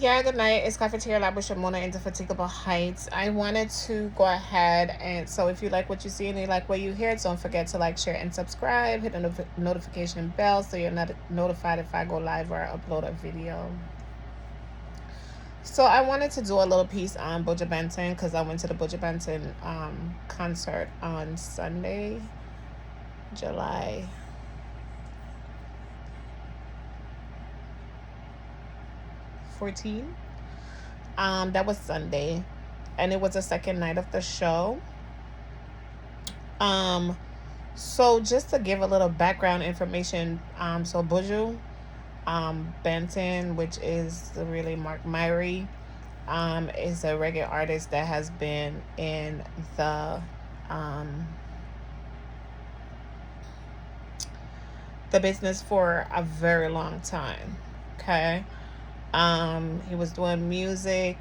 Yeah, good night. It's Cafeteria Labrishers Mona Indefatigable Heights. I wanted to go ahead and so if you like what you see and you like what you hear, don't forget to like, share, and subscribe. Hit the notification bell so you're not notified if I go live or upload a video. So I wanted to do a little piece on Buju Banton because I went to the Buju Banton concert on Sunday, July 14th. That was Sunday, and it was the second night of the show. Um, so just to give a little background information, so Buju Banton, which is really Mark Myrie, is a reggae artist that has been in um, the business for a very long time. Okay. He was doing music.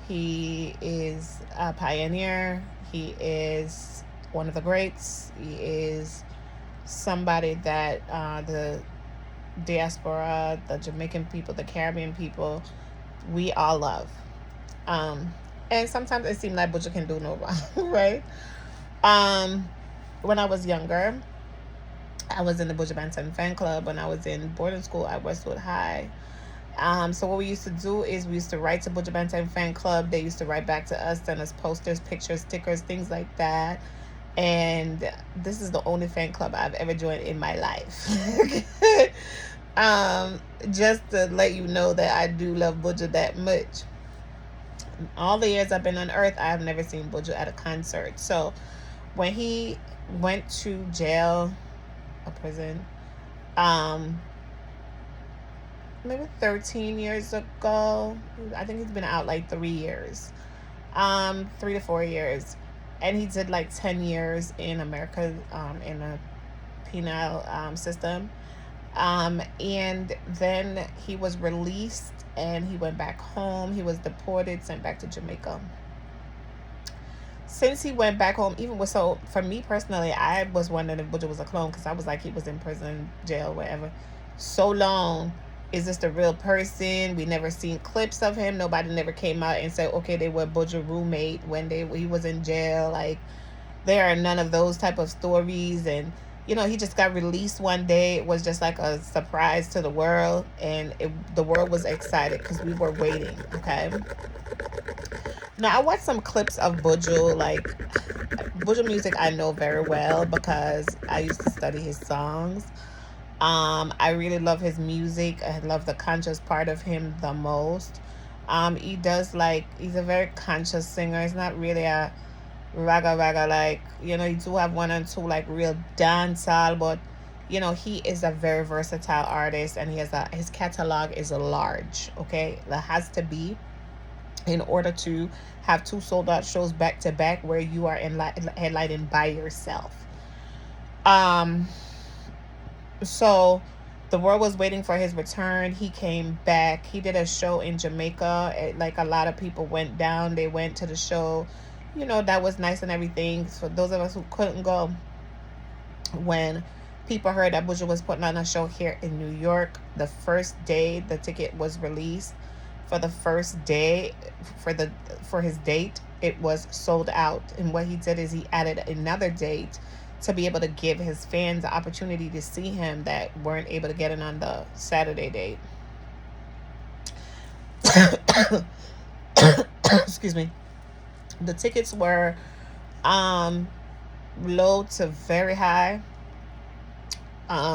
He is a pioneer. He is one of the greats. He is somebody that the diaspora, the Jamaican people, the Caribbean people, we all love. Um, and sometimes it seems like Butcher can do no wrong, right? Um, when I was younger, I was in the Buju Banton fan club. When I was in boarding school at Westwood High, so what we used to do is we used to write to Buju Banton fan club. They used to write back to us, send us posters, pictures, stickers, things like that. And this is the only fan club I've ever joined in my life. Just to let you know that I do love Buju that much. All the years I've been on Earth, I have never seen Buju at a concert. So when he went to jail, a prison, um, maybe 13 years ago. I think he's been out like 3 years, 3 to 4 years, and he did like 10 years in America, in a penal system, and then he was released and he went back home. He was deported, sent back to Jamaica. Since he went back home, even with so for me personally, I was wondering if Buju was a clone because I was like he was in prison, jail, whatever, so long. Is this the real person? We never seen clips of him. Nobody never came out and said, okay, they were Buju roommate when he was in jail. Like there are none of those type of stories. And he just got released one day. It was just like a surprise to the world, and the world was excited because we were waiting. Okay. Now I watched some clips of Buju. Like Buju music, I know very well because I used to study his songs. I really love his music. I love the conscious part of him the most. He does like he's a very conscious singer. He's not really a raga raga like you do have one and two like real dancehall, but he is a very versatile artist, and his catalog is large. Okay, that has to be in order to have two sold out shows back to back where you are headlining by yourself. Um, so the world was waiting for his return. He came back. He did a show in Jamaica. Like a lot of people went down. They went to the show. That was nice and everything. So those of us who couldn't go, when people heard that Buju was putting on a show here in New York, the first day the ticket was released, for the first day for his date, it was sold out. And what he did is he added another date to be able to give his fans the opportunity to see him that weren't able to get in on the Saturday date. Excuse me. The tickets were low to very high,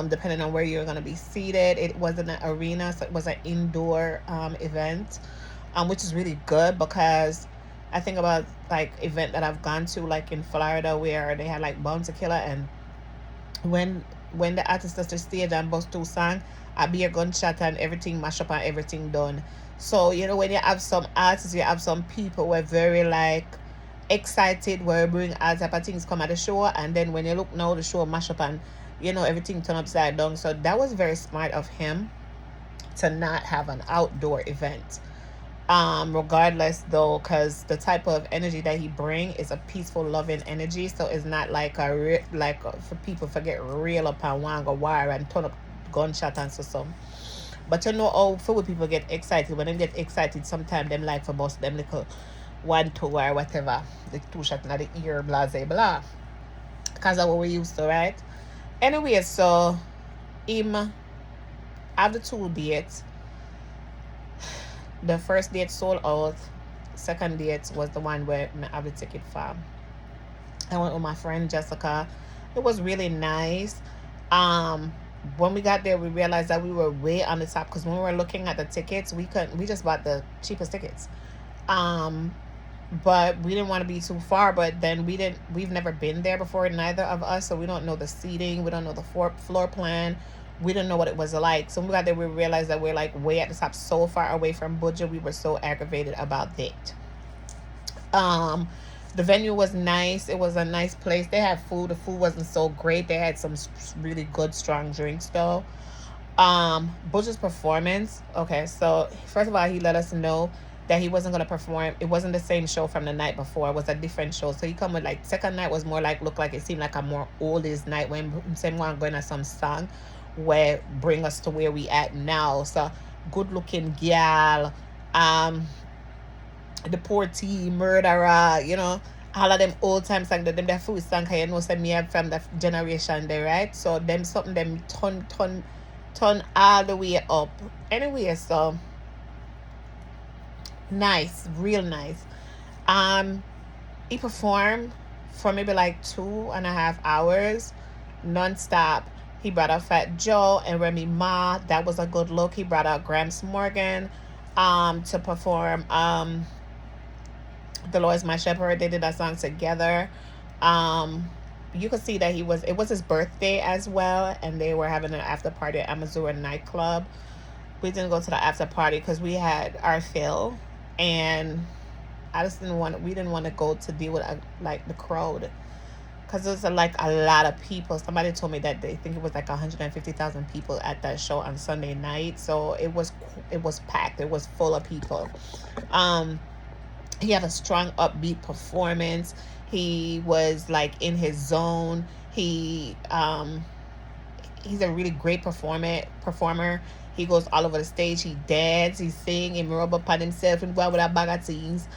depending on where you're going to be seated. It wasn't an arena, so it was an indoor event, which is really good because I think about like event that I've gone to, like in Florida, where they had like Bounty Killer, and when the artist does the stage and bust two song, I be a gunshot and everything mash up and everything done. So when you have some artists, you have some people who are very like excited, where bring all type of things come at the show, and then when you look now, the show mash up and everything turn upside down. So that was very smart of him to not have an outdoor event. Regardless though, because the type of energy that he bring is a peaceful, loving energy. So it's not like for people forget real up and want go wire and turn up gunshot and so some. But you know how food people get excited. When they get excited, sometimes them like for bust them little 1, 2 or whatever. The 2 shot in the ear, blah, blah, blah. Because of what we used to, right? Anyway, so him have the 2 dates. The first date sold out. Second date was the one where I have the ticket for. I went with my friend Jessica. It was really nice. Um, when we got there, we realized that we were way on the top because when we were looking at the tickets, we couldn't. We just bought the cheapest tickets. Um, but we didn't want to be too far. But then we didn't. We've never been there before, neither of us, so we don't know the seating. We don't know the floor plan. We didn't know what it was like. So when we got there, we realized that we're like way at the top, so far away from Buju. We were so aggravated about that. Um, the venue was nice. It was a nice place. They had food. The food wasn't so great. They had some really good strong drinks though. Buju's performance. Okay, so first of all, he let us know that he wasn't gonna perform. It wasn't the same show from the night before. It was a different show. So he come with like second night was more like look like it seemed like a more oldest night when same one going to some song where bring us to where we at now. So good looking gal. Um, the poor T murderer, all of them old time song, them food song, you know, say me have from the generation there, right? So them something them turn all the way up. Anyway, so nice, real nice. Um, he performed for maybe like 2.5 hours, non-stop. He brought out Fat Joe and Remy Ma. That was a good look. He brought out Gramps Morgan to perform The Lord is My Shepherd. They did that song together. Um, you could see that it was his birthday as well, and they were having an after party at Amazura nightclub. We didn't go to the after party because we had our fill, and I just we didn't want to go to deal with like the crowd because it was like a lot of people. Somebody told me that they think it was like 150,000 people at that show on Sunday night, so it was packed. It was full of people. Um, he had a strong upbeat performance. He was like in his zone. He's a really great performer. He goes all over the stage. He dance, he sing, he rub upon himself and go out with a bag of things.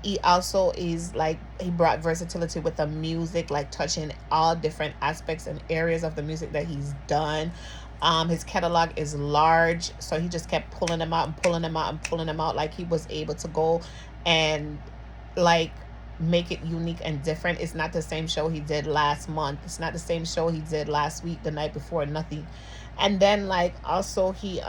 He also is like he brought versatility with the music, like touching all different aspects and areas of the music that he's done. His catalog is large, so he just kept pulling them out and pulling them out and pulling them out. Like he was able to go and like make it unique and different. It's not the same show he did last month. It's not the same show he did last week, the night before, nothing. And then like also he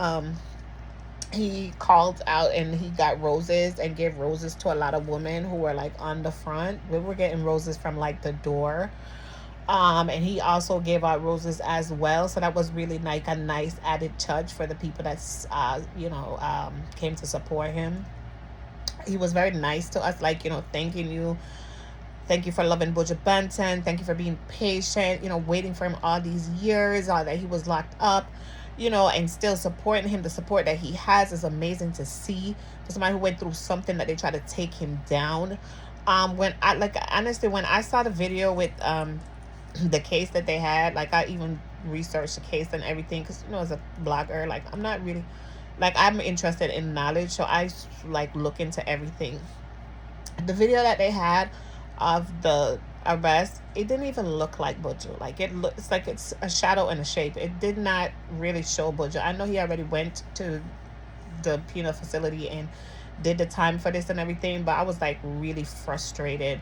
called out and he got roses and gave roses to a lot of women who were like on the front. We were getting roses from like the door. And he also gave out roses as well, so that was really like a nice added touch for the people that's came to support him. He was very nice to us, like, thank you for loving Buju Banton, thank you for being patient, waiting for him all these years, that he was locked up, and still supporting him. The support that he has is amazing to see for somebody who went through something that they tried to take him down. When I like honestly, when I saw the video with the case that they had, like I even researched the case and everything because as a blogger, like I'm not really like I'm interested in knowledge, so I like look into everything. The video that they had of the arrest, it didn't even look like Buju. Like it's like it's a shadow and a shape. It did not really show Buju. I know he already went to the penal facility and did the time for this and everything, but I was like really frustrated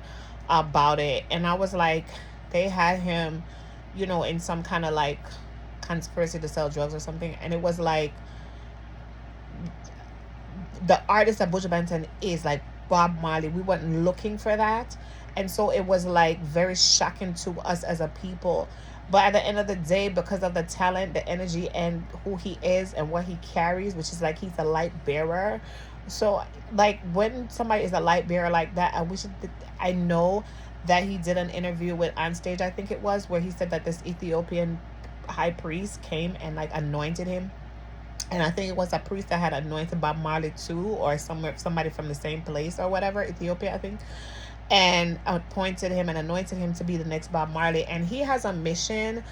about it. And I was like, they had him, in some kind of like conspiracy to sell drugs or something. And it was like the artist that Buju Banton is, like Bob Marley, we weren't looking for that. And so it was like very shocking to us as a people. But at the end of the day, because of the talent, the energy, and who he is and what he carries, which is like he's a light bearer. So like when somebody is a light bearer like that, I know that he did an interview with On Stage, I think it was, where he said that this Ethiopian high priest came and like anointed him. And I think it was a priest that had anointed Bob Marley too, or somebody from the same place or whatever, Ethiopia, I think, and appointed him and anointed him to be the next Bob Marley. And he has a mission.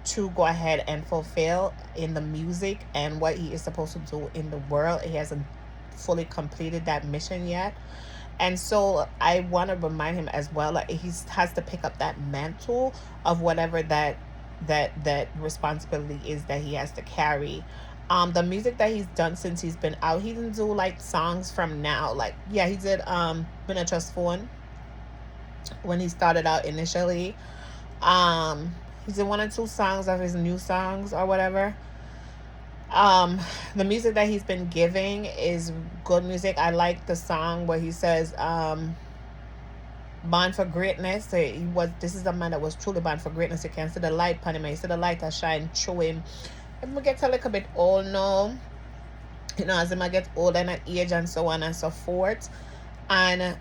to go ahead and fulfill in the music and what he is supposed to do in the world. He hasn't fully completed that mission yet. And so I want to remind him as well, like he has to pick up that mantle of whatever that responsibility is that he has to carry. The music that he's done since he's been out, he didn't do like songs from now. Like, yeah, he did Been a Trust Phone when he started out initially. He did one or two songs of his new songs or whatever. um the music that he's been giving is good music. I like the song where he says born for greatness. So he was, this is a man that was truly born for greatness. You can see the light upon him, you see the light that shine through him. And we get a little bit old now, you know, as him I get older and age and so on and so forth. And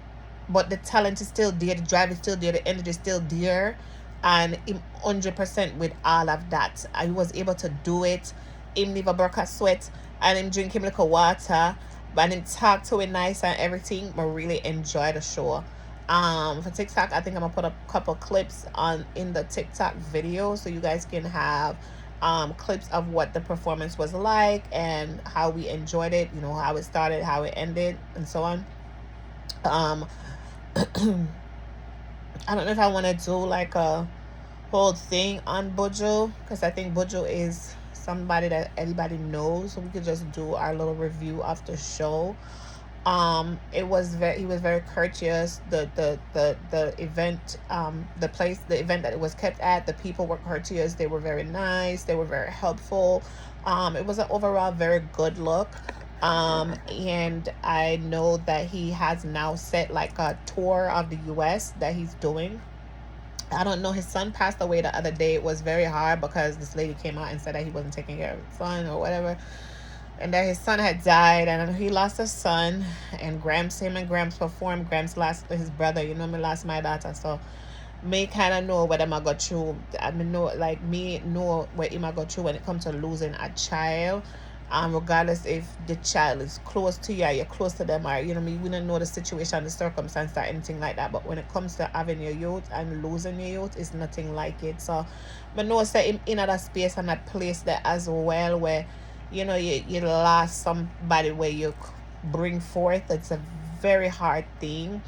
but the talent is still there, the drive is still there, the energy is still there, and him 100% with all of that. He was able to do it. Him never broke a sweat, and him drink him little water, but him talk to it nice and everything. I really enjoy the show. For TikTok, I think I'm gonna put a couple clips on in the TikTok video so you guys can have clips of what the performance was like and how we enjoyed it, you know, how it started, how it ended, and so on. um I don't know if I want to do like a whole thing on Buju, because I think Buju is somebody that everybody knows, so we could just do our little review of the show. It was very, he was very courteous. The event, the event that it was kept at, the people were courteous, they were very nice, they were very helpful. It was an overall very good look. And I know that he has now set like a tour of the US that he's doing. I don't know, his son passed away the other day. It was very hard because this lady came out and said that he wasn't taking care of his son or whatever, and that his son had died, and he lost his son. And Gramps, him and Gramps performed. Gramps lost his brother, you know, me lost my daughter. So me kind of know what am I go through. I mean, know, like me know what am I go through when it comes to losing a child. Regardless if the child is close to you, or you're close to them, or you know me, we don't know the situation, the circumstance, or anything like that. But when it comes to having your youth and losing your youth, it's nothing like it. So but know that in that space and that place there as well, where you know you lost somebody where you bring forth, it's a very hard thing.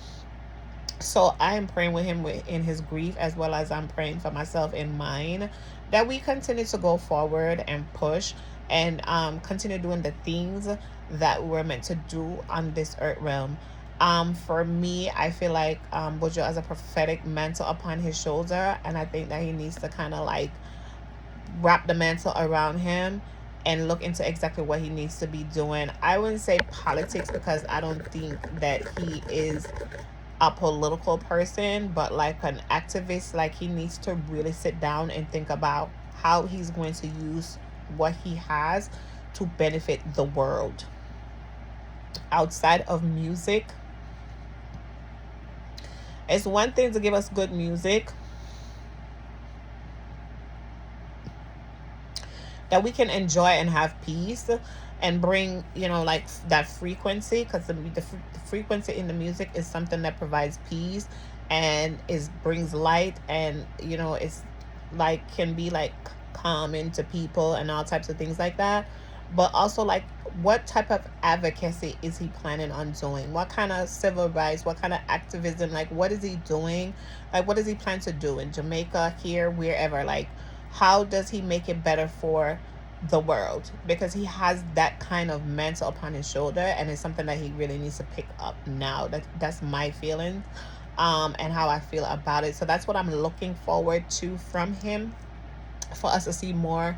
So I am praying with him in his grief, as well as I'm praying for myself in mine, that we continue to go forward and push and continue doing the things that we're meant to do on this earth realm. For me, I feel like Bojo has a prophetic mantle upon his shoulder, and I think that he needs to kind of like wrap the mantle around him and look into exactly what he needs to be doing. I wouldn't say politics, because I don't think that he is a political person, but like an activist. Like he needs to really sit down and think about how he's going to use what he has to benefit the world outside of music. It's one thing to give us good music that we can enjoy and have peace and bring, you know, like that frequency, because the frequency in the music is something that provides peace and is brings light, and you know, it's like can be like calming to people and all types of things like that. But also, like, what type of advocacy is he planning on doing? What kind of civil rights, what kind of activism, like what is he doing? Like what does he plan to do in Jamaica, here, wherever? Like how does he make it better for the world? Because he has that kind of mantle upon his shoulder, and it's something that he really needs to pick up now. That's my feeling, and how I feel about it. So that's what I'm looking forward to from him, for us to see more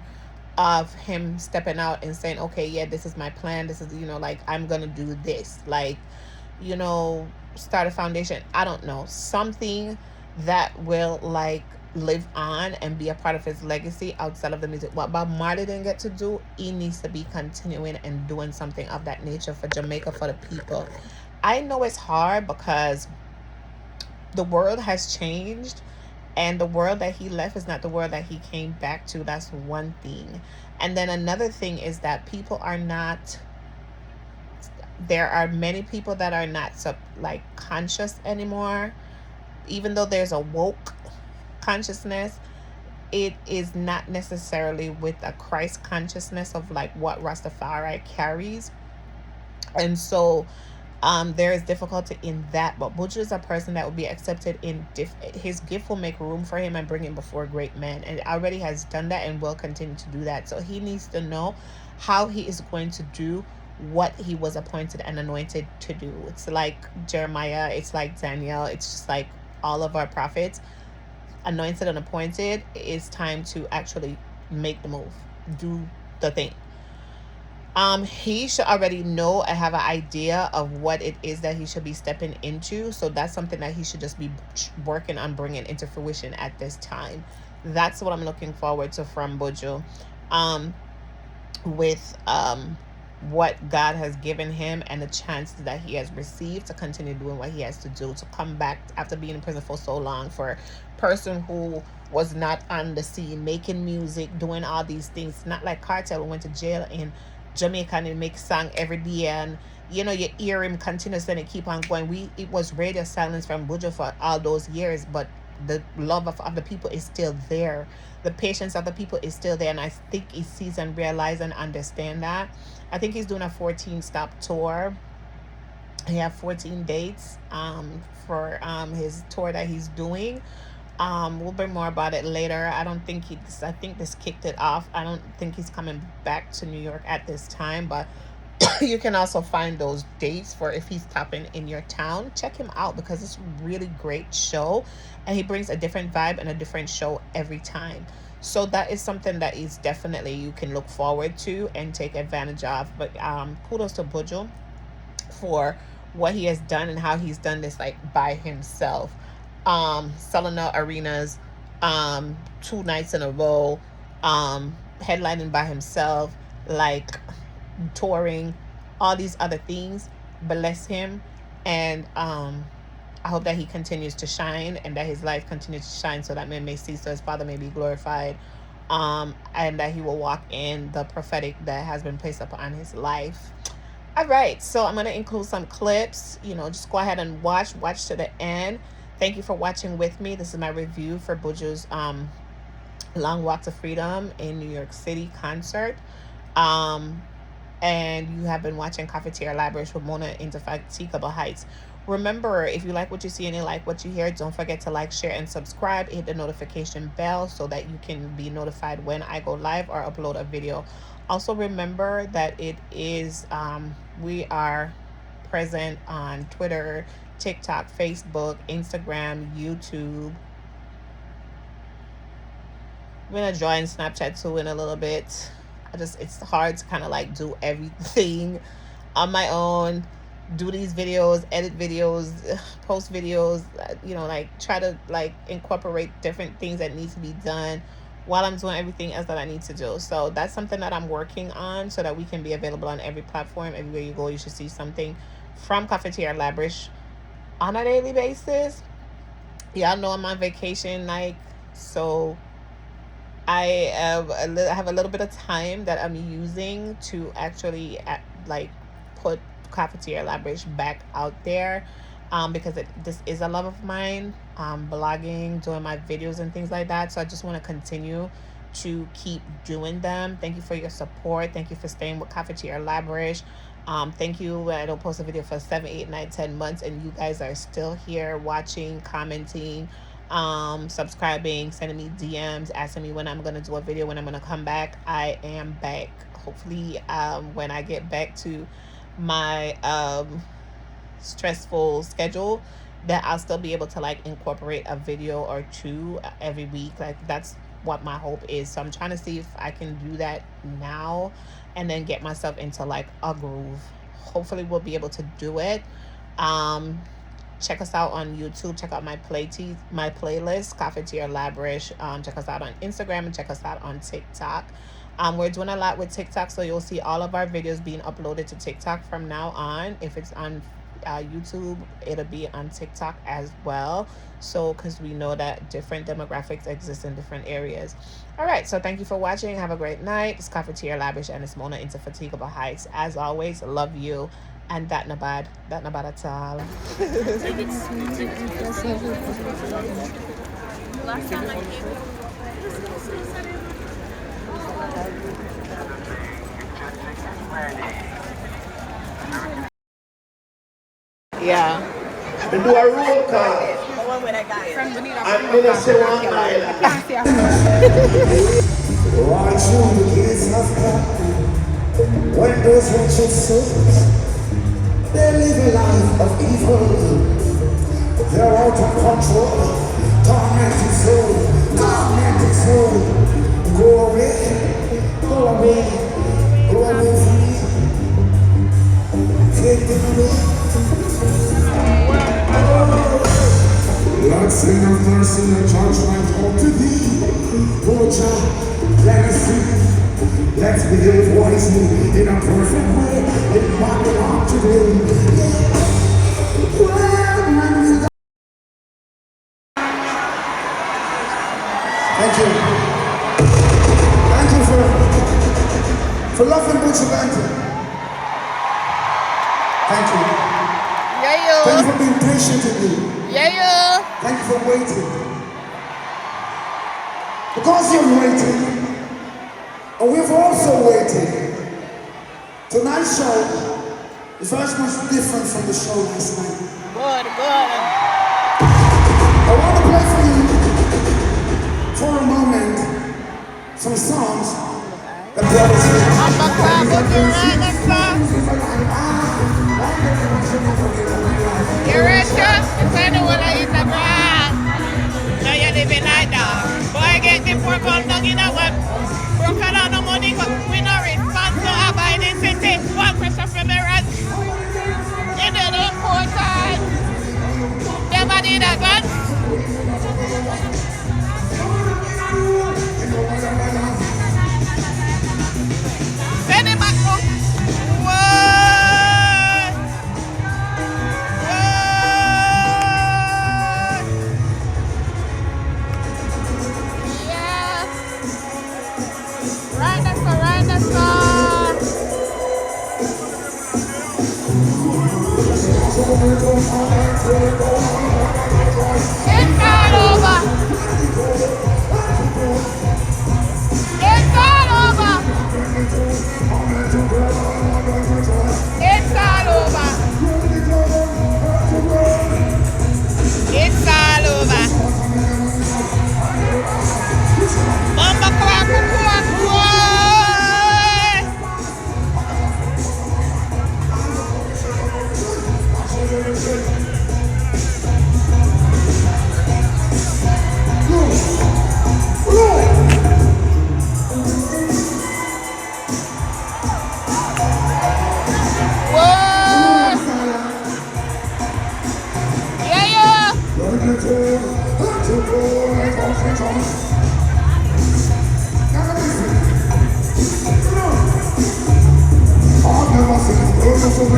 of him stepping out and saying, okay, yeah, this is my plan, this is, you know, like I'm gonna do this, like, you know, start a foundation, I don't know, something that will like live on and be a part of his legacy outside of the music. What Bob Marley didn't get to do, he needs to be continuing and doing something of that nature for Jamaica, for the people. I know it's hard because the world has changed, and the world that he left is not the world that he came back to. That's one thing. And then another thing is that people are not, there are many people that are not so like conscious anymore. Even though there's a woke consciousness, it is not necessarily with a Christ consciousness of like what Rastafari carries. And so there is difficulty in that, but Buju is a person that will be accepted in his gift will make room for him and bring him before great men, and it already has done that and will continue to do that. So he needs to know how he is going to do what he was appointed and anointed to do. It's like Jeremiah, it's like Daniel, it's just like all of our prophets, anointed and appointed. It's time to actually make the move, do the thing. He should already know and have an idea of what it is that he should be stepping into. So that's something that he should just be working on bringing into fruition at this time. That's what I'm looking forward to from Buju. With what God has given him and the chances that he has received to continue doing what he has to do, to come back after being in prison for so long, for a person who was not on the scene, making music, doing all these things. Not like Cartel, who went to jail in Jamaica and make song every day, and you hear him continuously and keep on going. It was radio silence from Buju for all those years, but the love of the people is still there. The patience of the people is still there, and I think he sees and realize and understand that. I think he's doing a 14-stop tour. He have 14 dates for his tour that he's doing. We'll bring more about it later. I think this kicked it off. I don't think he's coming back to New York at this time, but you can also find those dates for if he's stopping in your town. Check him out because it's a really great show, and he brings a different vibe and a different show every time. So that is something that is definitely you can look forward to and take advantage of. But kudos to Buju for what he has done and how he's done this like by himself. Selling out arenas 2 nights in a row, headlining by himself, like touring, all these other things. Bless him, and I hope that he continues to shine and that his life continues to shine so that men may see, so his Father may be glorified, and that he will walk in the prophetic that has been placed upon his life. All right, so I'm going to include some clips. Just go ahead and watch to the end. Thank you for watching with me. This is my review for Buju's Long Walk to Freedom in New York City concert. And you have been watching Cafeteria Labrishers with Mona Indefatigable Heights. Remember, if you like what you see and you like what you hear, don't forget to like, share, and subscribe. Hit the notification bell so that you can be notified when I go live or upload a video. Also, remember that it is, we are present on Twitter, TikTok, Facebook, Instagram, YouTube. I'm going to join Snapchat too in a little bit. It's hard to kind of like do everything on my own, do these videos, edit videos, post videos, like try to like incorporate different things that need to be done while I'm doing everything else that I need to do. So that's something that I'm working on so that we can be available on every platform. Everywhere you go, you should see something from Cafeteria Labrish on a daily basis. Y'all know I'm on vacation, like, so I have a little bit of time that I'm using to actually put Cafeteria Labrish back out there, because this is a love of mine, blogging, doing my videos and things like that. So I just want to continue to keep doing them. Thank you for your support. Thank you for staying with Cafeteria Labrish. Thank you. I don't post a video for 7, 8, 9, 10 months, and you guys are still here watching, commenting, subscribing, sending me DMs, asking me when I'm gonna do a video, when I'm gonna come back. I am back. Hopefully, when I get back to my stressful schedule, that I'll still be able to like incorporate a video or two every week. Like, that's what my hope is. So I'm trying to see if I can do that now and then get myself into like a groove. Hopefully we'll be able to do it. Check us out on YouTube. Check out my playlist, Cafeteria Labrish. Check us out on Instagram and check us out on TikTok. We're doing a lot with TikTok, so you'll see all of our videos being uploaded to TikTok from now on. If it's on YouTube, it'll be on TikTok as well. So, because we know that different demographics exist in different areas. All right, so thank you for watching. Have a great night. It's Cafeteria Labrish and it's Mona Indefatigable Heights. As always, love you. And that not bad at all. Last time I came Yeah. We do a roll call. From Bonita. I'm gonna say one line. Why should the kids have come when those wretched souls they live a life of evil? They're out of control, tormented soul, tormented soul. Go away, go away, go away from me. Take them away. Lord, send of mercy and judgment unto thee. O Jah, let us see. Let's behave wisely in a perfect way. In Babylon today. Thank you. Thank you for loving Buju Banton. Thank you. Yeah, Thank you for being patient with me. Yeah. Thank you for waiting. Because you're waiting, and we've also waited. Tonight's show is very much different from the show last night. Good. I want to play for you, for a moment, some songs that brought us here. You're rich, it's anyone that eats the grass. Now you're living like that. Boy, get the pork on dog in a web. Broken on the money, but we no response to abide in city. One pressure from the rest. You know the important. Never did a gun. Send him back home.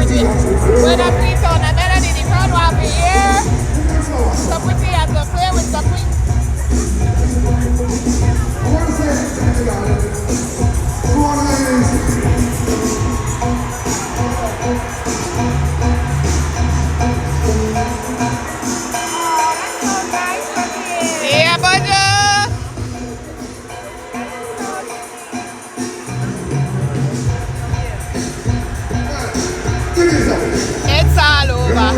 When I play on a melody, the crowd will be here. So pretty as to play with the queen. I want to say something about it. Come on, ladies. Yeah, Buju. It's all over.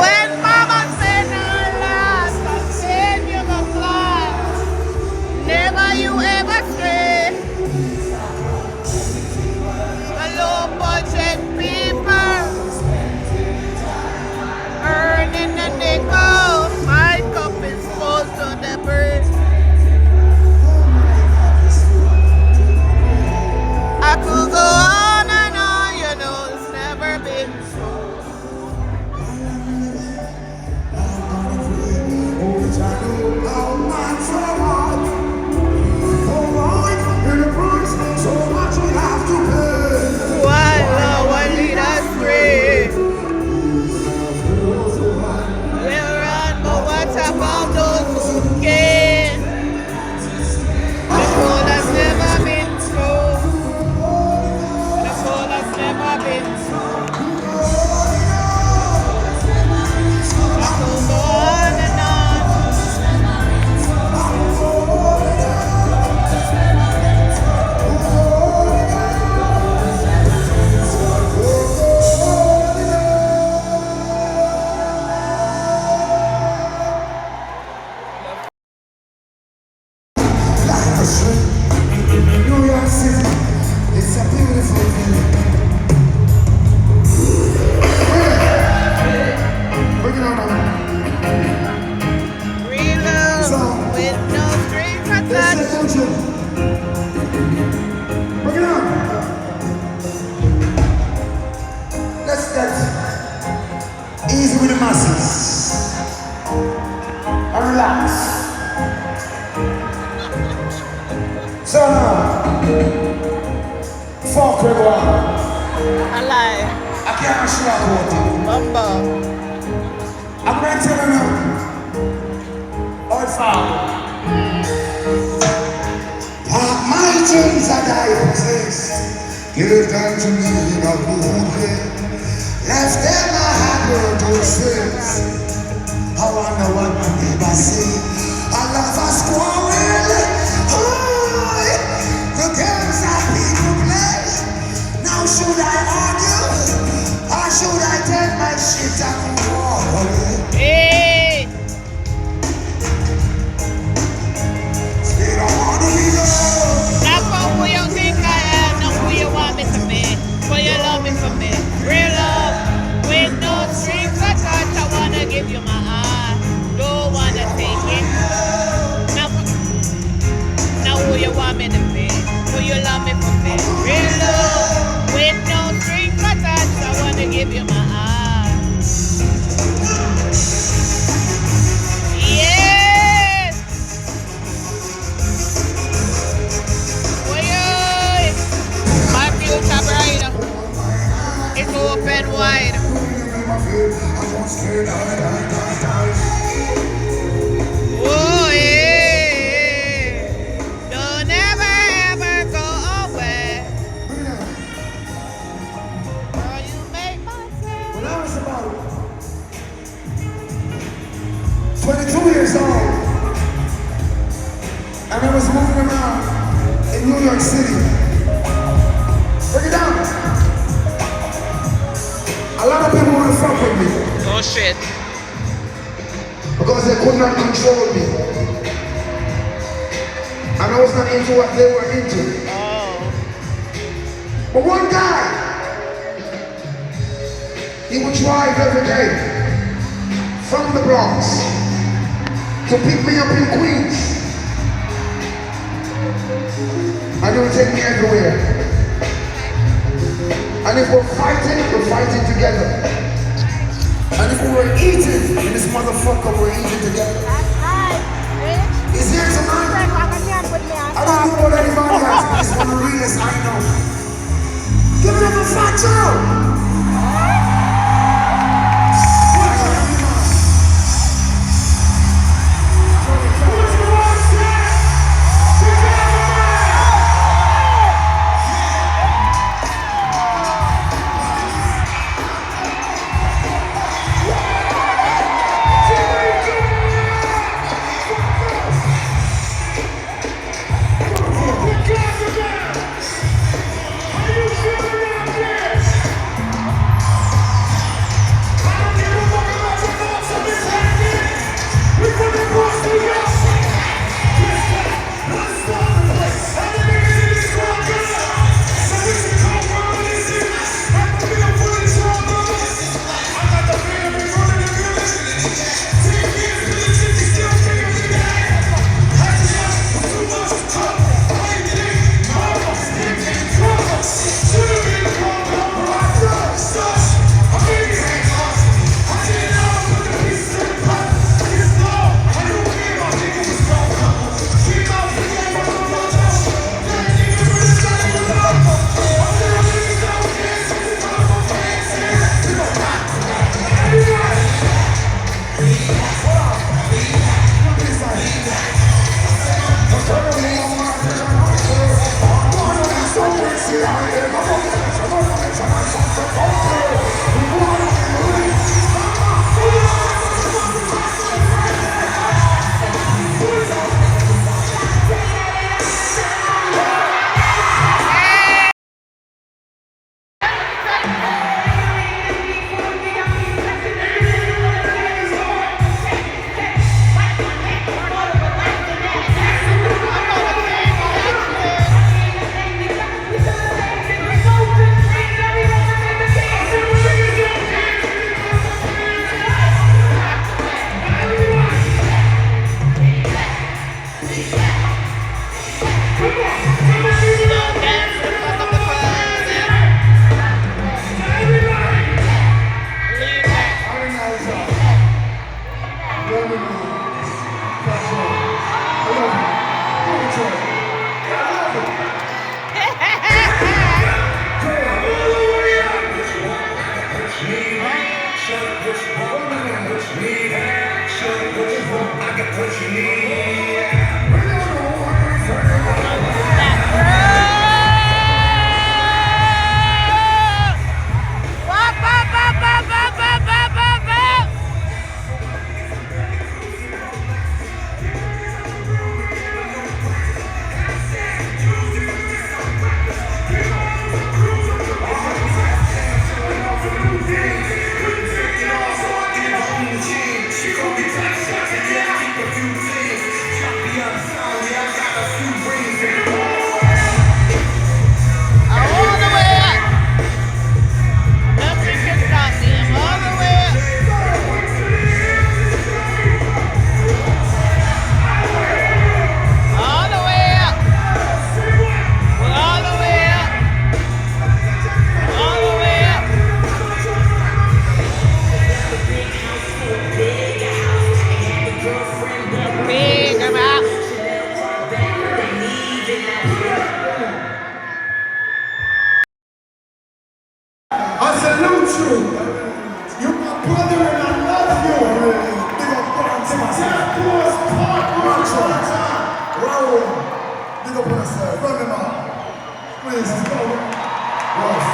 When mama said no last, I said you go fly. Never you ever stray. The low budget people earning a nickel. My cup is full to the brim. I could go on and on, you know it's never been so. Why lead us astray? We'll run, but what about those who can? The road has never been true. The road has never been true. I could go on and on. New York City, it's a beautiful thing. Bring it on now. Real love with no strings attached. Bring it on. Let's get easy with the masses and relax. So now, fuck everyone. I lie. I can't show up about it. Bumbo. I'm going to tell you now. All foul. My dreams are dying exist. Give them to me in a movie. Left them I had no doses. I wonder what my neighbor say. I love a squirrel. The games that people play. Now should I argue? Or should I take my shit and walk away? Hey! They don't want to be loved. Not for who you think I am, not who you want me to be. For you love me for me. Real love with no strings attached. I wanna give you my heart. Don't wanna take it. Now who you want me to be. Who you love me for me. Real love with no strings attached. I wanna give you my heart. Yes! Oi, my future bright. It's open wide. Oh, yeah. Don't ever, ever go away. Girl, you make my sense. When I was about 22 years old, and I was moving around in New York City. Break it down. A lot of people want to fuck with me Oh, shit. because they could not control me. And I was not into what they were into. Oh. But one guy, he would drive every day from the Bronx to pick me up in Queens. And he would take me everywhere. And if we're fighting together. And if we were eating in this motherfucker, we're eating together. He's here tonight. I don't know about anybody else, but he's one of the realest I know. Give it up for Fat Joe! you. You my brother and I love you. Big up Banton. That was part Roll. Big up on yourself. Run them out. Please, let's go. Ross.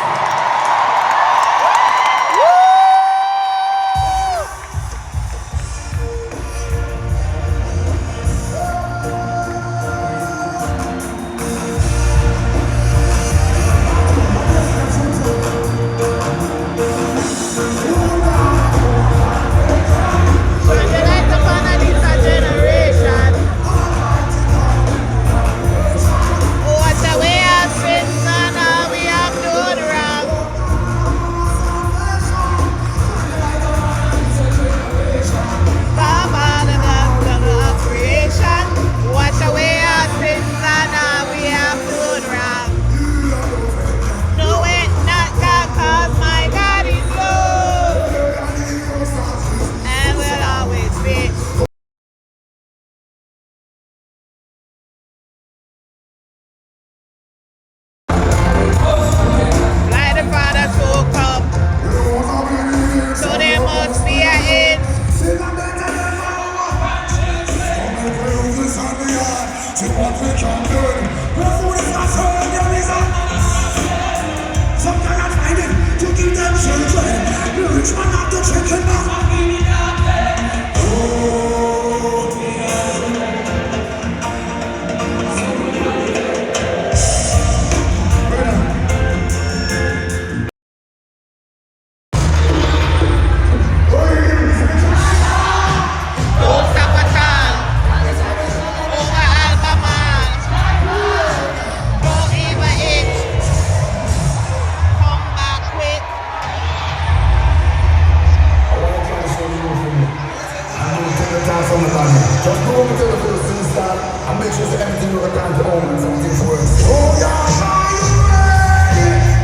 Just go over to the first start and make sure that everything you can to own and everything's works. Oh yeah, are you ready?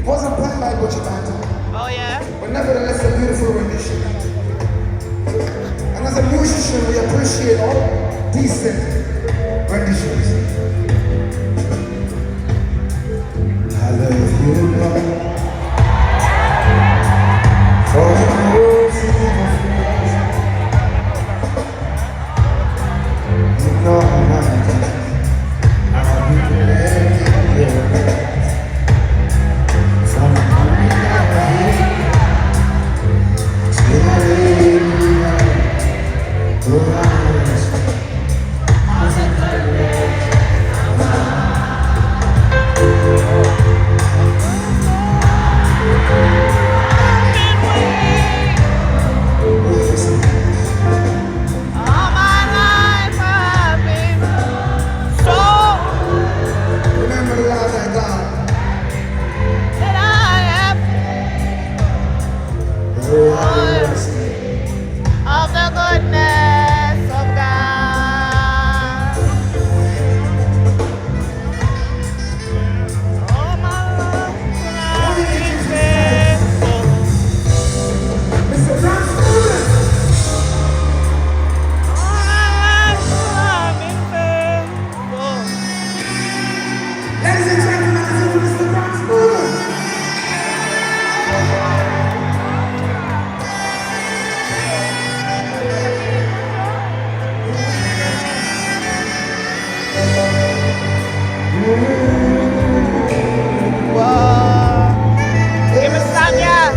It wasn't wasn't planned by Buju Banton, Oh yeah. but nevertheless a beautiful rendition. And as a musician, we appreciate all decent renditions. I love you, Lord, for your mercy and grace. You know my deeds, I'll be ready in your hands. From the morning I wake till I lay me down, oh, I rest. All my life I've been so Remember the Lord thy God. that I have Oh, I rest. of the goodness of God. All my life I've been faithful. Mr. Brown, All my life I've been faithful. ladies and gentlemen, this is Mr. Brown Spooner. Whoa. Give me some, yeah.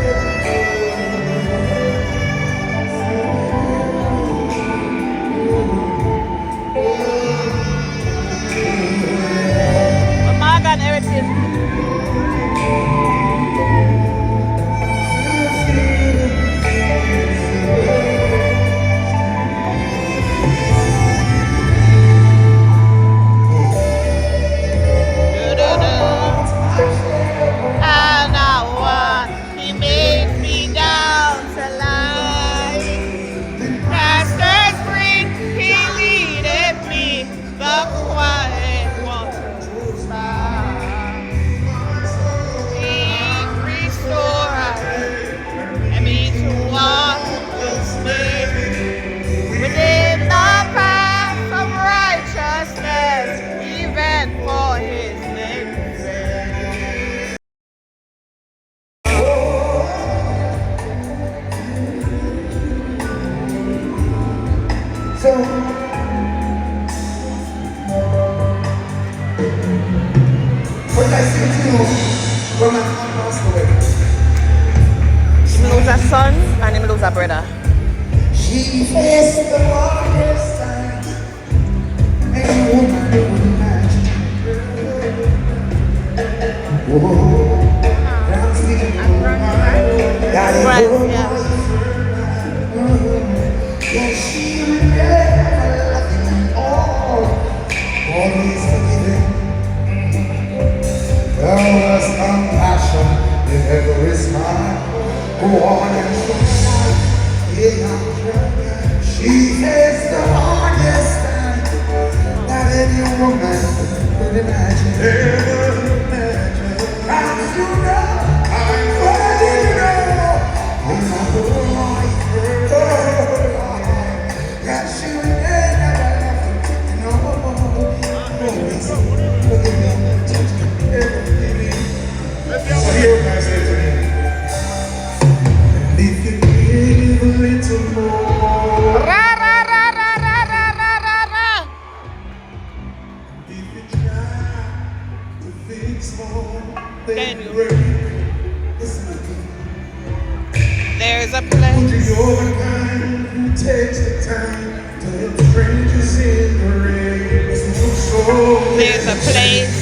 But my God, everything. And I want, he makes me down to life. Master Spring, he leadeth me the quiet waters by. He restored and me to walk with me within the path of righteousness, even for his name's sake. So, what did I say to you when my mom passed away? Him lose a son and him lose a brother. She faced the hardest time any woman would imagine. Whoa, I'm speaking Right, yeah. yeah, she never loving all, always forgiving. There was compassion in every smile. Go on and show. Yeah, she faced the hardest time that any woman could imagine. Never imagine. As you know, I'm ready to know. In my whole life, that she would never love you. No, always look at me, touch me, everything. So here I say to me, if you give a little more, Ra, ra, ra, ra, ra, ra, ra, ra, ra. if you try to fix more Then than you- break, listen to me. There's a Would place. you know the kind who takes the time to help strangers in the rain? Listen to soul. There's a place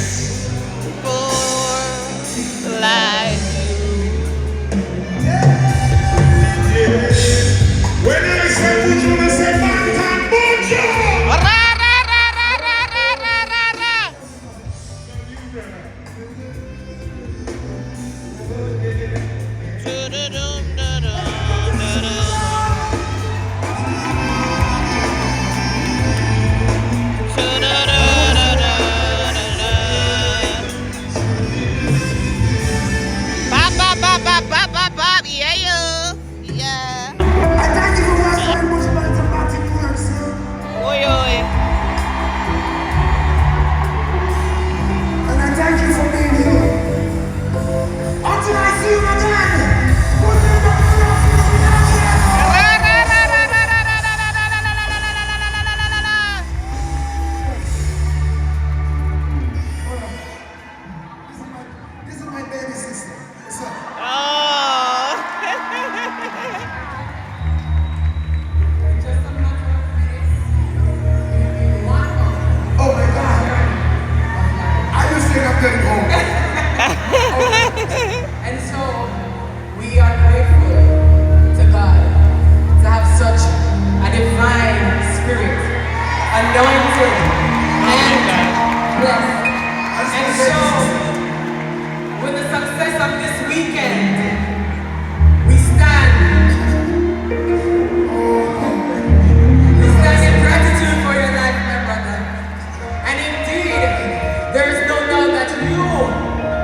for life. When I say Buju, I say Banton Buju. Ra, ra, ra, ra, ra, ra, ra, ra, ra. Do-do-dum, do-dum, do-dum. Do-do-do-do-do-do-do. blessed. And so, with the success of this weekend, we stand in gratitude for your life, my brother. And indeed, there is no doubt that you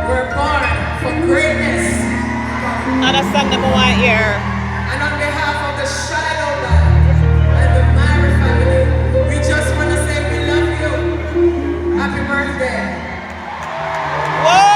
were born for greatness. Another song number one here. And on behalf of the Shiloh Band and the Myra family, we just want to say we love you. Happy birthday. Whoa!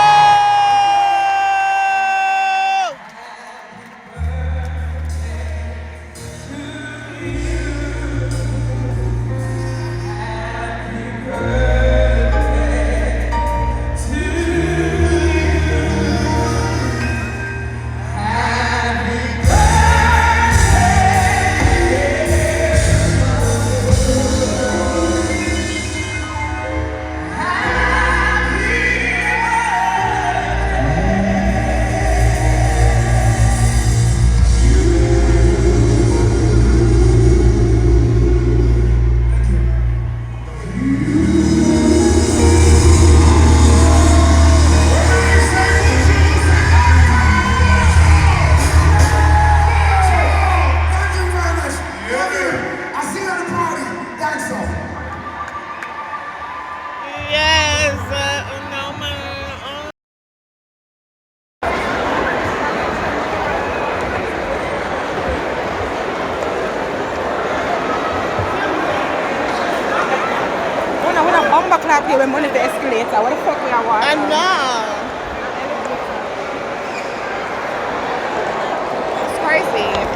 Yes, no man. When I bomber clock here when money the escalator, what the fuck we are I watching? know. It's crazy.